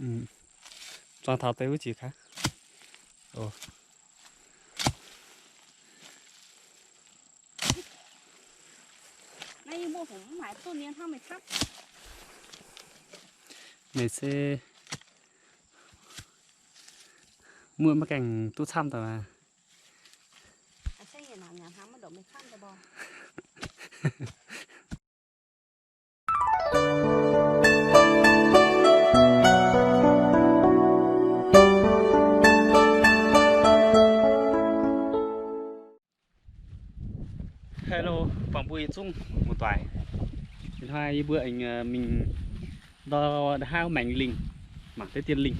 Ừ. Toàn thảo tới với chị khác. Ồ. Nay mua cũng买兔年他们看， Mình sẽ mua mấy cành tu xăm tao mà. 这也难呀，他们都没看的不？Hello, phòng bùi chung một toài. Hai bữa anh mình đo hai mảnh linh, mảng tới tiền linh.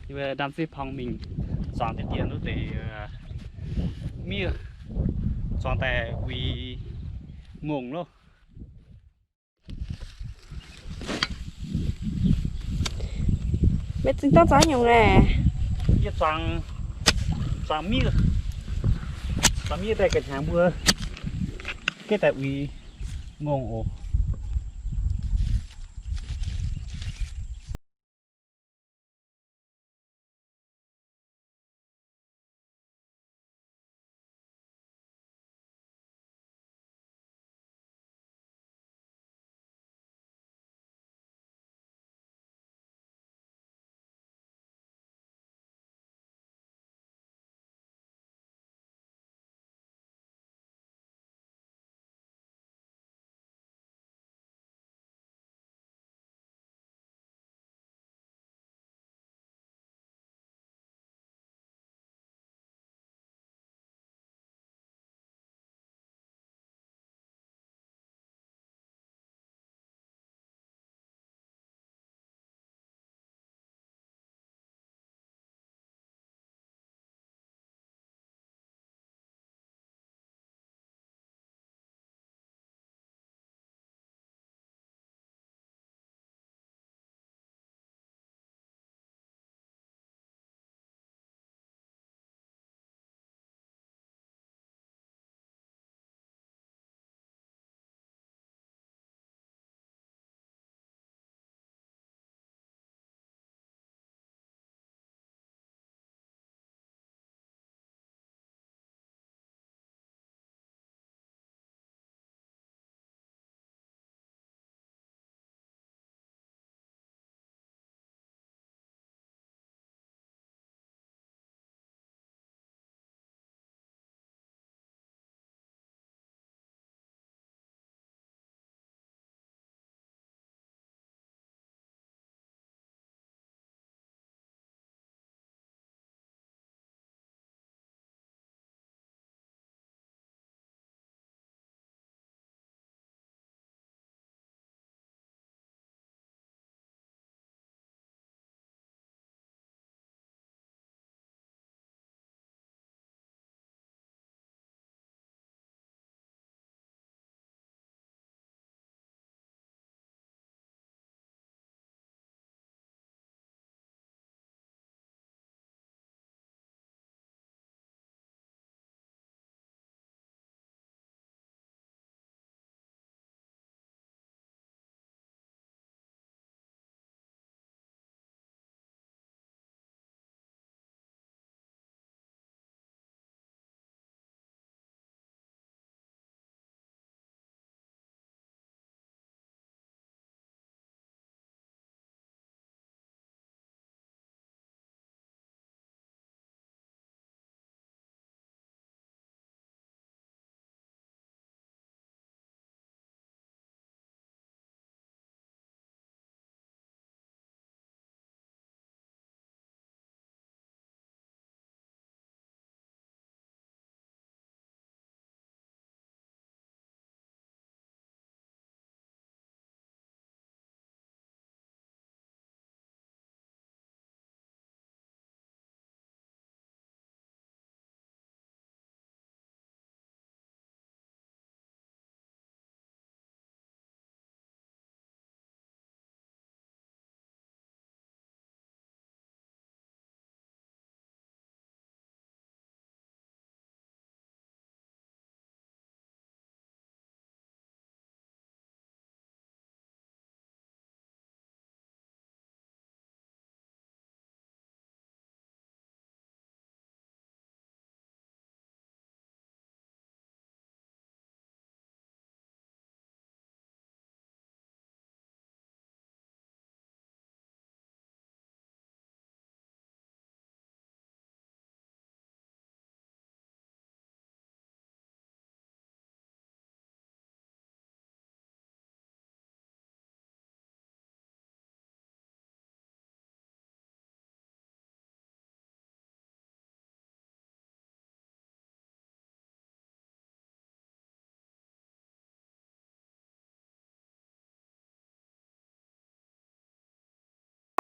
Nhưng mà đam xếp phòng mình chọn tới tiền nó để mía, chọn tại vì mùng luôn. Mấy chúng ta giá nhiều nè. Giờ chọn mía tại cái hàng bữa cái tại vì mùng ồ.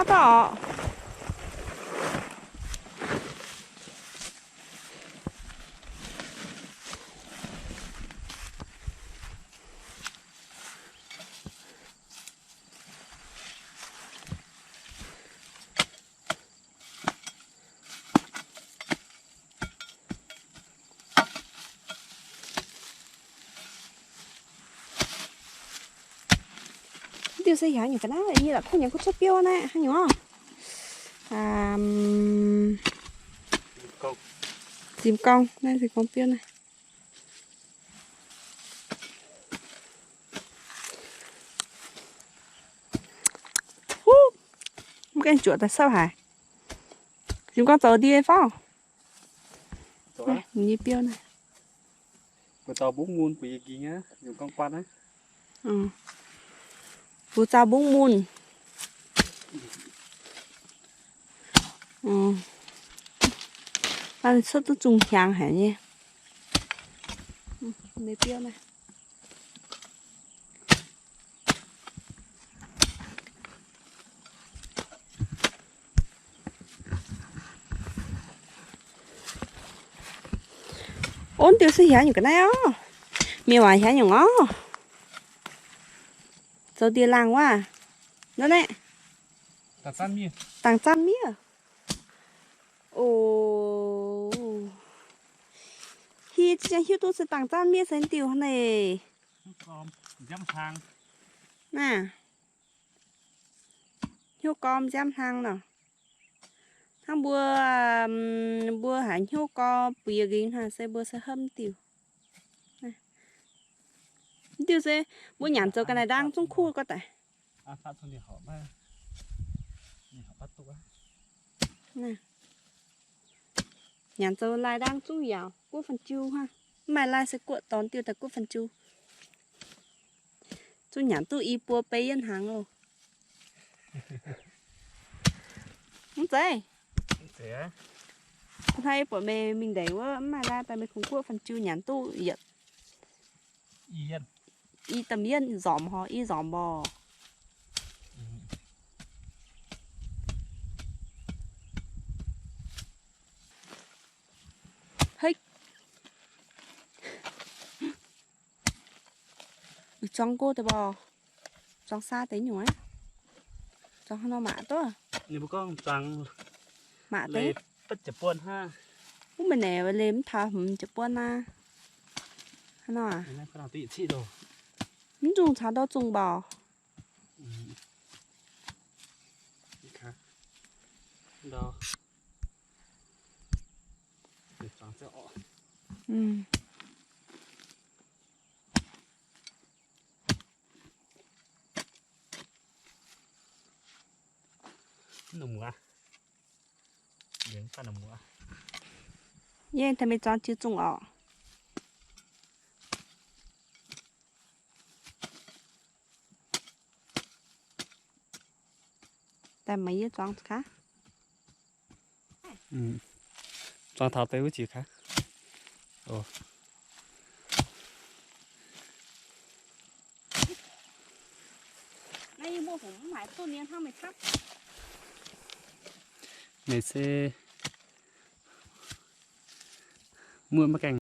đó. Tiêu xây hả những cái đó như là không những có chút tiêu nè hay nhở à Con dìm cong đây thì con tiêu này một cái chuột tại sao hả dìm con tàu đi hay phải không này như tiêu này của tàu bốn muôn của gì nhá dùng con quan á ừ phụ tàu bún muôn ừ anh sốt tôi trùng hàng hả nhỉ lấy tiêu này ôn tiêu xây hả những cái này á miêu à hả những ngó dầu tiêu làng quá à nó nè tạt san mi tàng trăm mía ồ hi chỉ hiếu tôi sẽ tàng trăm mía sen tiêu này con dăm thang nè hiếu com dăm thang nè thang bữa hẳn hiếu co bìa gìn hà sẽ bữa sẽ hâm tiêu tiêu sẽ bữa nhàn cho cái này đang trong khu có tại à phát thôi thì họ mà họ bắt tục á nè nhàn cho lại đang chú dạo của phần chu ha mai lại sẽ cuộn tón tiêu tại của phần chu chú nhàn tu y bùa bê yên hàng rồi không dễ sẽ thay bọn mình để quá mai lại tại mình không cuộn phần chu nhàn tu yên yên y tầm yên giỏm họ y giỏm bò hích trong cô thì bò trong xa tới nhủi trong nó mạ tốt nếu bố con trắng mạ lấy tế bất chập buồn ha cũng mình nè lên thà chụp bữa na nó à này con nào tị chị rồi mình dùng茶到种bò đó để trắng sẽ ọ ừ nồng à đến pha nồng à yên thì mình chọn chữ种ọ tại mấy cái chọn khác trắng tháo tới với chị khác ồ này mua cũng phải tôi nên thăm mày thắp này sẽ mua mấy cành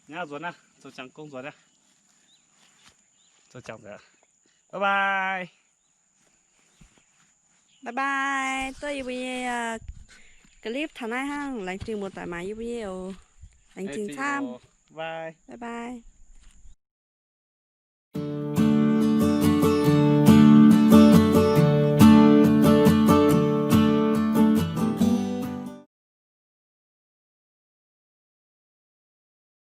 nhá rồi nè rồi chẳng công rồi nè rồi chẳng rồi bye bye bye bye tôi bây giờ clip thằng này ha lãnh trình một tại mà bây giờ lãnh trình tham bye bye bye